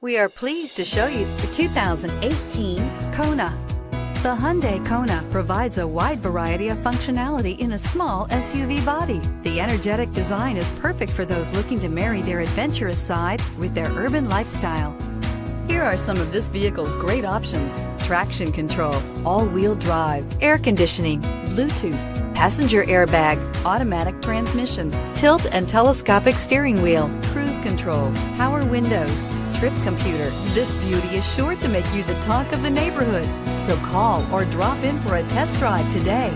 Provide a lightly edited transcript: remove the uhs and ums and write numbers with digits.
We are pleased to show you the 2018 Kona. The Hyundai Kona provides a wide variety of functionality in a small SUV body. The energetic design is perfect for those looking to marry their adventurous side with their urban lifestyle. Here are some of this vehicle's great options: traction control, all-wheel drive, air conditioning, Bluetooth, passenger airbag, automatic transmission, tilt and telescopic steering wheel, cruise control, power windows, trip computer. This beauty is sure to make you the talk of the neighborhood. So call or drop in for a test drive today.